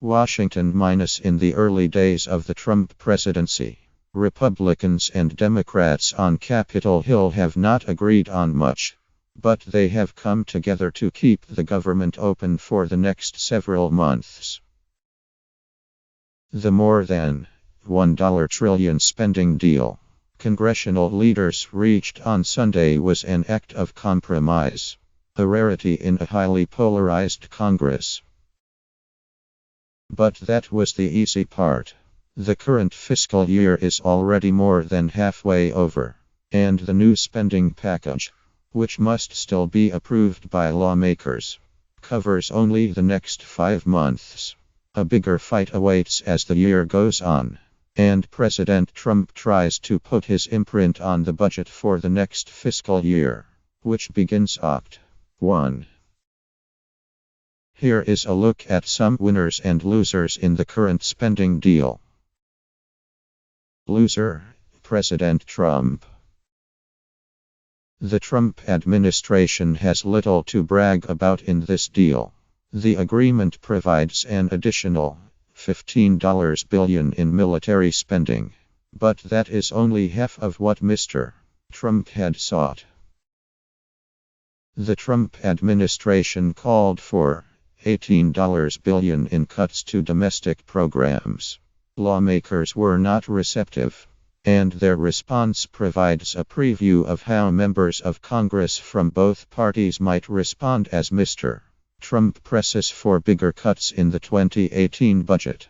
Washington minus in the early days of the Trump presidency. Republicans and Democrats on Capitol Hill have not agreed on much, but they have come together to keep the government open for the next several months. The more than $1 trillion spending deal congressional leaders reached on Sunday was an act of compromise, a rarity in a highly polarized Congress. But that was the easy part. The current fiscal year is already more than halfway over, and the new spending package, which must still be approved by lawmakers, covers only the next 5 months. A bigger fight awaits as the year goes on, and President Trump tries to put his imprint on the budget for the next fiscal year, which begins Oct. 1. Here is a look at some winners and losers in the current spending deal. Loser: President Trump. The Trump administration has little to brag about in this deal. The agreement provides an additional $15 billion in military spending, but that is only half of what Mr. Trump had sought. The Trump administration called for $18 billion in cuts to domestic programs. Lawmakers were not receptive, and their response provides a preview of how members of Congress from both parties might respond as Mr. Trump presses for bigger cuts in the 2018 budget.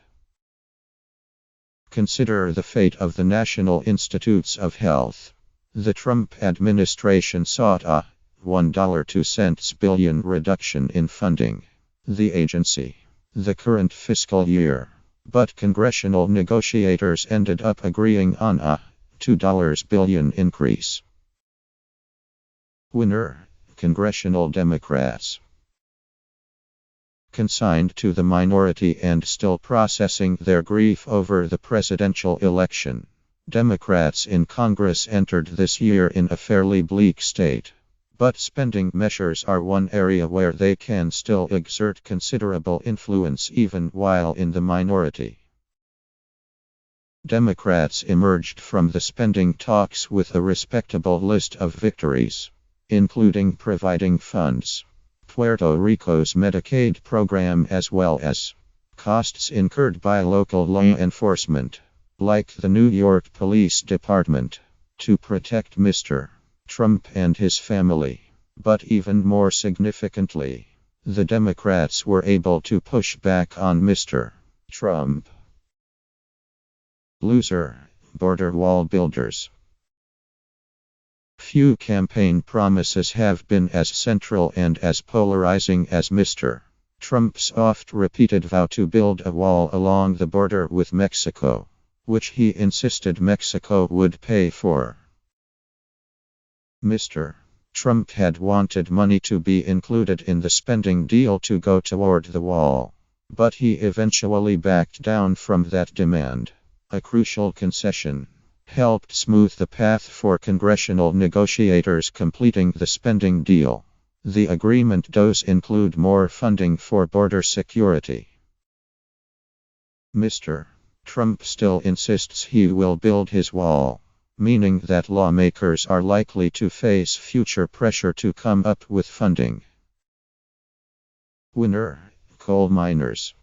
Consider the fate of the National Institutes of Health. The Trump administration sought a $1.02 billion reduction in funding the agency the current fiscal year, but congressional negotiators ended up agreeing on a $2 billion increase. Winner: Congressional Democrats. Consigned to the minority and still processing their grief over the presidential election, Democrats in Congress entered this year in a fairly bleak state. But spending measures are one area where they can still exert considerable influence even while in the minority. Democrats emerged from the spending talks with a respectable list of victories, including providing funds Puerto Rico's Medicaid program as well as costs incurred by local law enforcement, like the New York Police Department, to protect Mr. Trump and his family. But even more significantly, the Democrats were able to push back on Mr. Trump. Loser: border wall builders. Few campaign promises have been as central and as polarizing as Mr. Trump's oft-repeated vow to build a wall along the border with Mexico, which he insisted Mexico would pay for. Mr. Trump had wanted money to be included in the spending deal to go toward the wall, but he eventually backed down from that demand. A crucial concession helped smooth the path for congressional negotiators completing the spending deal. The agreement does include more funding for border security. Mr. Trump still insists he will build his wall, meaning that lawmakers are likely to face future pressure to come up with funding. Winner: coal miners.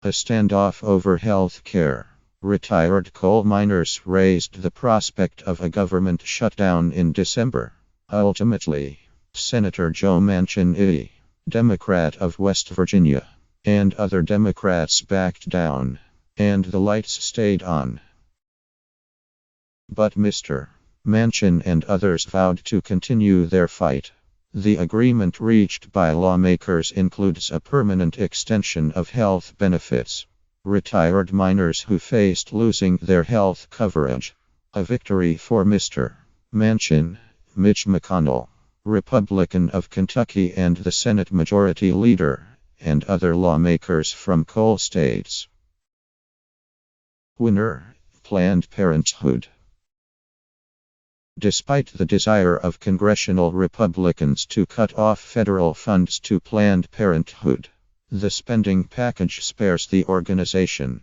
A standoff over health care. Retired coal miners raised the prospect of a government shutdown in December. Ultimately, Senator Joe Manchin, a Democrat of West Virginia, and other Democrats backed down, and the lights stayed on. But Mr. Manchin and others vowed to continue their fight. The agreement reached by lawmakers includes a permanent extension of health benefits. Retired miners who faced losing their health coverage. A victory for Mr. Manchin, Mitch McConnell, Republican of Kentucky and the Senate Majority Leader, and other lawmakers from coal states. Winner: Planned Parenthood. Despite the desire of congressional Republicans to cut off federal funds to Planned Parenthood, The spending package spares the organization